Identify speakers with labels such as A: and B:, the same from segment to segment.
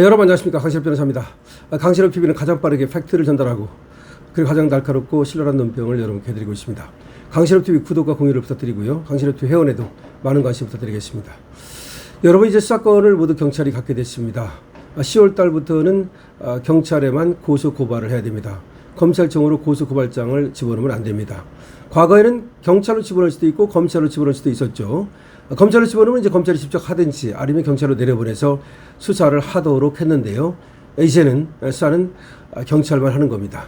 A: 여러분 안녕하십니까. 강실업 변호사입니다. 강실업 TV는 가장 빠르게 팩트를 전달하고 그리고 가장 날카롭고 신랄한 논평을 여러분께 해드리고 있습니다. 강실업 TV 구독과 공유를 부탁드리고요. 강실업 TV 회원에도 많은 관심 부탁드리겠습니다. 여러분 이제 수사권을 모두 경찰이 갖게 됐습니다. 10월 달부터는 경찰에만 고소 고발을 해야 됩니다. 검찰청으로 고소 고발장을 집어넣으면 안 됩니다. 과거에는 경찰로 집어넣을 수도 있고 검찰로 집어넣을 수도 있었죠. 검찰로 집어넣으면 이제 검찰이 직접 하든지 아니면 경찰로 내려보내서 수사를 하도록 했는데요. 이제는 수사는 경찰만 하는 겁니다.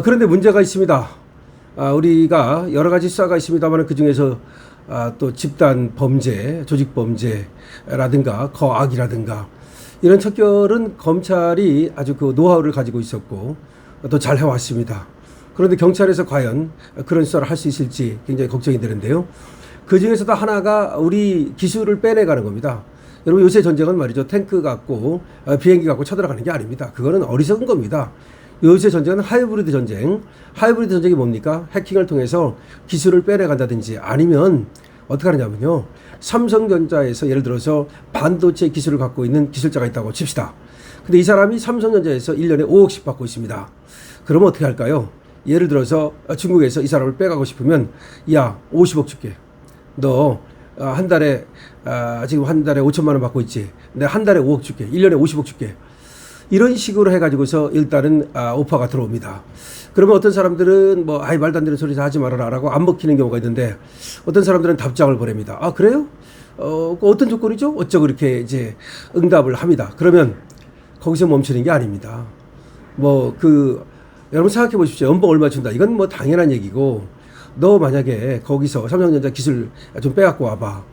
A: 그런데 문제가 있습니다. 우리가 여러 가지 수사가 있습니다만 그 중에서 또 집단 범죄, 조직 범죄라든가 거악이라든가 이런 척결은 검찰이 아주 그 노하우를 가지고 있었고 또 잘 해왔습니다. 그런데 경찰에서 과연 그런 수사를 할 수 있을지 굉장히 걱정이 되는데요. 그 중에서도 하나가 우리 기술을 빼내가는 겁니다. 여러분 요새 전쟁은 말이죠. 탱크 갖고 비행기 갖고 쳐들어가는 게 아닙니다. 그거는 어리석은 겁니다. 요새 전쟁은 하이브리드 전쟁. 하이브리드 전쟁이 뭡니까? 해킹을 통해서 기술을 빼내간다든지 아니면 어떻게 하느냐면요. 삼성전자에서 예를 들어서 반도체 기술을 갖고 있는 기술자가 있다고 칩시다. 근데 이 사람이 삼성전자에서 1년에 5억씩 받고 있습니다. 그러면 어떻게 할까요? 예를 들어서 중국에서 이 사람을 빼가고 싶으면 야 50억 줄게. 너 한 달에 지금 한 달에 5천만 원 받고 있지. 내가 한 달에 5억 줄게. 1년에 50억 줄게. 이런 식으로 해가지고서 일단은 오퍼가 들어옵니다. 그러면 어떤 사람들은 뭐 아이 말도 안 되는 소리 하지 말아라 라고 안 먹히는 경우가 있는데 어떤 사람들은 답장을 보냅니다. 아 그래요? 어떤 조건이죠? 어쩌고 이렇게 이제 응답을 합니다. 그러면 거기서 멈추는 게 아닙니다. 여러분 생각해 보십시오. 연봉 얼마 준다. 이건 뭐 당연한 얘기고 너 만약에 거기서 삼성전자 기술 좀 빼갖고 와봐.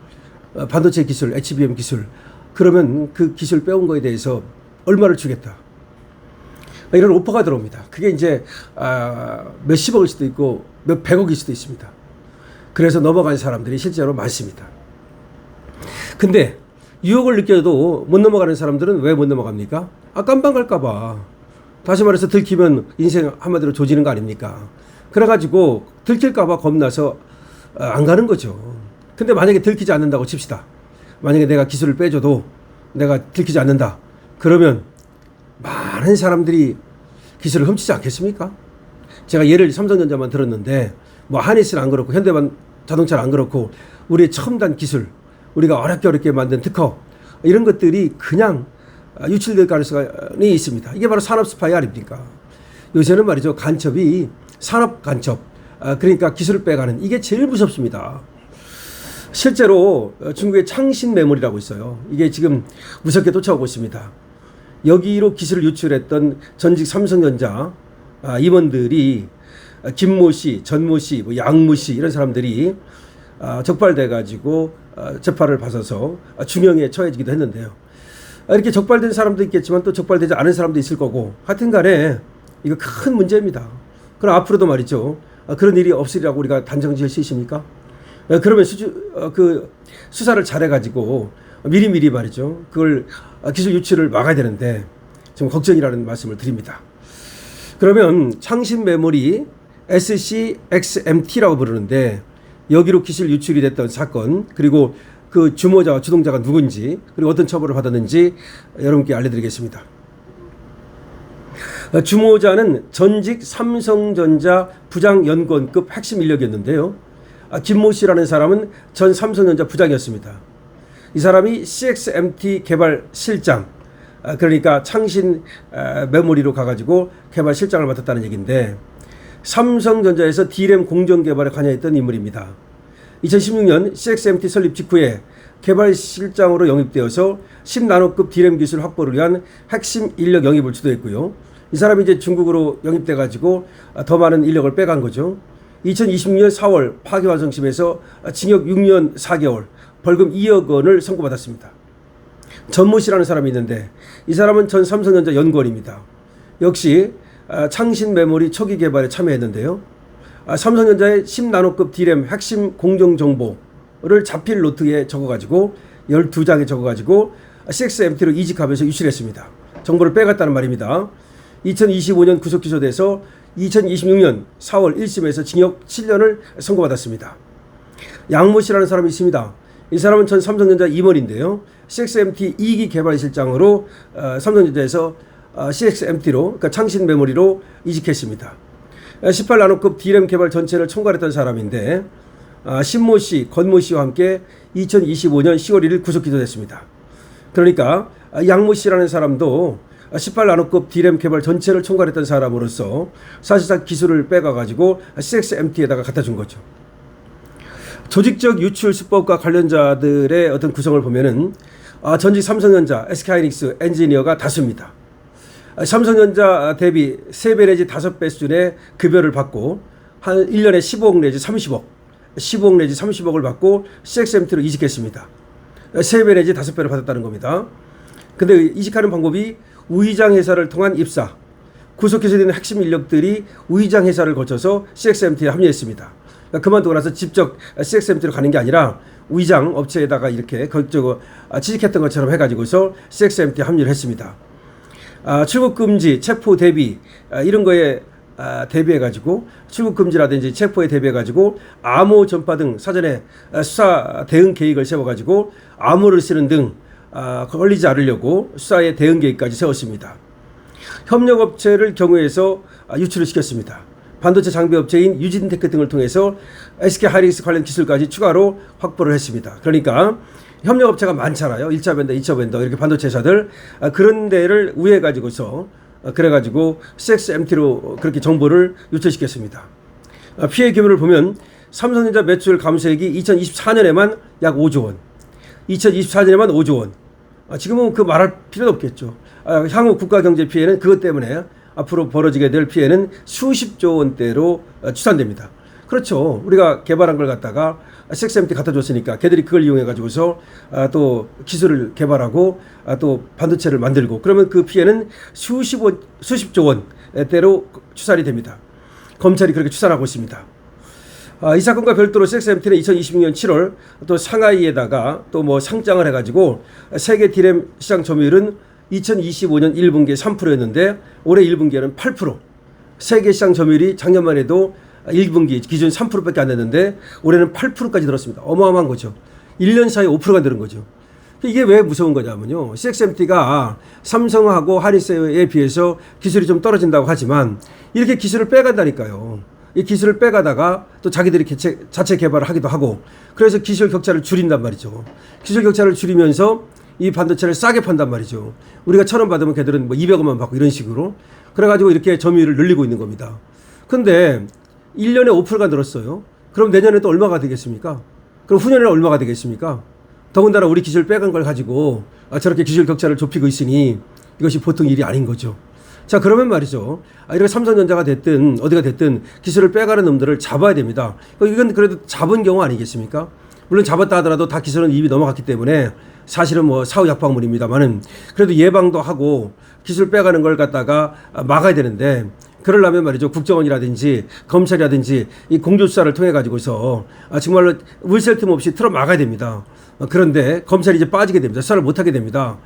A: 반도체 기술, HBM 기술. 그러면 그 기술 빼온 거에 대해서 얼마를 주겠다. 이런 오퍼가 들어옵니다. 그게 이제 몇십억일 수도 있고 몇 백억일 수도 있습니다. 그래서 넘어간 사람들이 실제로 많습니다. 근데 유혹을 느껴도 못 넘어가는 사람들은 왜 못 넘어갑니까? 깜방 갈까봐. 다시 말해서 들키면 인생 한마디로 조지는 거 아닙니까? 그래가지고 들킬까봐 겁나서 안 가는 거죠. 근데 만약에 들키지 않는다고 칩시다. 만약에 내가 기술을 빼줘도 내가 들키지 않는다. 그러면 많은 사람들이 기술을 훔치지 않겠습니까? 제가 예를 삼성전자만 들었는데 뭐 하니스는 안 그렇고 현대만 자동차는 안 그렇고 우리의 첨단 기술, 우리가 어렵게 만든 특허 이런 것들이 그냥 유출될 가능성이 있습니다. 이게 바로 산업 스파이 아닙니까? 요새는 말이죠. 간첩이 산업 간첩, 그러니까 기술을 빼가는 이게 제일 무섭습니다. 실제로 중국의 창신 메모리라고 있어요. 이게 지금 무섭게 쫓아오고 있습니다. 여기로 기술을 유출했던 전직 삼성전자 임원들이 김모 씨, 전모 씨, 양모 씨 이런 사람들이 적발돼 가지고 재판을 받아서 중형에 처해지기도 했는데요. 이렇게 적발된 사람도 있겠지만 또 적발되지 않은 사람도 있을 거고 하여튼 간에 이거 큰 문제입니다. 그럼 앞으로도 말이죠. 그런 일이 없으리라고 우리가 단정 지을 수 있습니까? 그러면 수사를 잘해가지고 미리미리 말이죠. 그걸 기술 유출을 막아야 되는데 좀 걱정이라는 말씀을 드립니다. 그러면 창신 메모리 SCXMT라고 부르는데 여기로 기술 유출이 됐던 사건 그리고 그 주모자와 주동자가 누군지 그리고 어떤 처벌을 받았는지 여러분께 알려드리겠습니다. 주모자는 전직 삼성전자 부장연구원급 핵심 인력이었는데요. 김모 씨라는 사람은 전 삼성전자 부장이었습니다. 이 사람이 CXMT 개발 실장, 그러니까 창신 메모리로 가가지고 개발 실장을 맡았다는 얘기인데 삼성전자에서 D램 공정 개발에 관여했던 인물입니다. 2016년 CXMT 설립 직후에 개발실장으로 영입되어서 10나노급 D램 기술 확보를 위한 핵심 인력 영입을 주도했고요. 이 사람이 이제 중국으로 영입돼가지고 더 많은 인력을 빼간 거죠. 2026년 4월 파기환송심에서 징역 6년 4개월, 벌금 2억 원을 선고받았습니다. 전모 씨라는 사람이 있는데 이 사람은 전 삼성전자 연구원입니다. 역시 창신 메모리 초기 개발에 참여했는데요. 삼성전자의 10나노급 D램 핵심 공정 정보를 자필 노트에 적어가지고 12장에 적어가지고 CXMT로 이직하면서 유출했습니다. 정보를 빼갔다는 말입니다. 2025년 구속 기소돼서 2026년 4월 1심에서 징역 7년을 선고받았습니다. 양모 씨라는 사람이 있습니다. 이 사람은 전 삼성전자 임원인데요. CXMT 2기 개발실장으로 삼성전자에서 CXMT로 그러니까 창신 메모리로 이직했습니다. 18나노급 D램 개발 전체를 총괄했던 사람인데 신모 씨, 권모 씨와 함께 2025년 10월 1일 구속 기소됐습니다. 그러니까 양모 씨라는 사람도 18나노급 D램 개발 전체를 총괄했던 사람으로서 사실상 기술을 빼가가지고 CXMT에다가 갖다 준 거죠. 조직적 유출 수법과 관련자들의 어떤 구성을 보면은 전직 삼성전자, SK하이닉스 엔지니어가 다수입니다. 삼성전자 대비 3배 내지 5배 수준의 급여를 받고 한 1년에 15억 내지 15억 내지 30억을 받고 CXMT로 이직했습니다. 3배 내지 5배를 받았다는 겁니다. 근데 이직하는 방법이 우의장 회사를 통한 입사, 구속 기소된 핵심 인력들이 우의장 회사를 거쳐서 CXMT에 합류했습니다. 그만두고 나서 직접 CXMT로 가는 게 아니라 우의장 업체에다가 이렇게 취직했던 것처럼 해가지고서 CXMT에 합류를 했습니다. 출국 금지, 체포 대비 이런 거에 대비해가지고 출국 금지라든지 체포에 대비해가지고 암호 전파 등 사전에 수사 대응 계획을 세워가지고 암호를 쓰는 등 걸리지 않으려고 수사의 대응 계획까지 세웠습니다. 협력업체를 경우에서 유출을 시켰습니다. 반도체 장비업체인 유진테크 등을 통해서 SK하이닉스 관련 기술까지 추가로 확보를 했습니다. 그러니까 협력업체가 많잖아요. 1차 벤더, 2차 벤더 이렇게 반도체 회사들 그런 데를 우회해가지고서 그래가지고 CXMT로 그렇게 정보를 유출시켰습니다. 피해 규모를 보면 삼성전자 매출 감소액이 2024년에만 약 5조 원, 2024년에만 5조 원. 지금은 그 말할 필요도 없겠죠. 향후 국가경제 피해는 그것 때문에 앞으로 벌어지게 될 피해는 수십조 원대로 추산됩니다. 그렇죠. 우리가 개발한 걸 갖다가 CXMT 갖다 줬으니까 걔들이 그걸 이용해 가지고서 또 기술을 개발하고 또 반도체를 만들고 그러면 그 피해는 수십조 원대로 추산이 됩니다. 검찰이 그렇게 추산하고 있습니다. 이 사건과 별도로 CXMT는 2026년 7월 또 상하이에다가 또 뭐 상장을 해가지고 세계 D램 시장 점유율은 2025년 1분기에 3%였는데 올해 1분기에는 8%. 세계 시장 점유율이 작년만 해도 1분기 기준 3%밖에 안 됐는데 올해는 8%까지 늘었습니다. 어마어마한 거죠. 1년 사이에 5%가 늘은 거죠. 이게 왜 무서운 거냐면요. CXMT가 삼성하고 하이닉스에 비해서 기술이 좀 떨어진다고 하지만 이렇게 기술을 빼간다니까요. 이 기술을 빼가다가 또 자기들이 자체 개발을 하기도 하고 그래서 기술 격차를 줄인단 말이죠. 기술 격차를 줄이면서 이 반도체를 싸게 판단 말이죠. 우리가 1,000원 받으면 걔들은 뭐 200원만 받고 이런 식으로 그래가지고 이렇게 점유율을 늘리고 있는 겁니다. 근데 1년에 5%가 늘었어요. 그럼 내년에 또 얼마가 되겠습니까? 그럼 후년에는 얼마가 되겠습니까? 더군다나 우리 기술 빼간 걸 가지고 저렇게 기술 격차를 좁히고 있으니 이것이 보통 일이 아닌 거죠. 자, 그러면 말이죠. 이렇게 삼성전자가 됐든 어디가 됐든 기술을 빼가는 놈들을 잡아야 됩니다. 이건 그래도 잡은 경우 아니겠습니까? 물론 잡았다 하더라도 다 기술은 입이 넘어갔기 때문에 사실은 뭐 사후약방물입니다만은 그래도 예방도 하고 기술 빼가는 걸 갖다가 막아야 되는데 그러려면 말이죠. 국정원이라든지 검찰이라든지 이 공조수사를 통해 가지고서 정말로 물샐 틈 없이 틀어 막아야 됩니다. 그런데 검찰이 이제 빠지게 됩니다. 수사를 못하게 됩니다.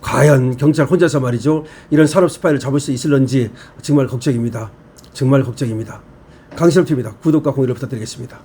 A: 과연 경찰 혼자서 말이죠. 이런 산업 스파이를 잡을 수 있을런지 정말 걱정입니다. 정말 걱정입니다. 강신업TV입니다. 구독과 공유를 부탁드리겠습니다.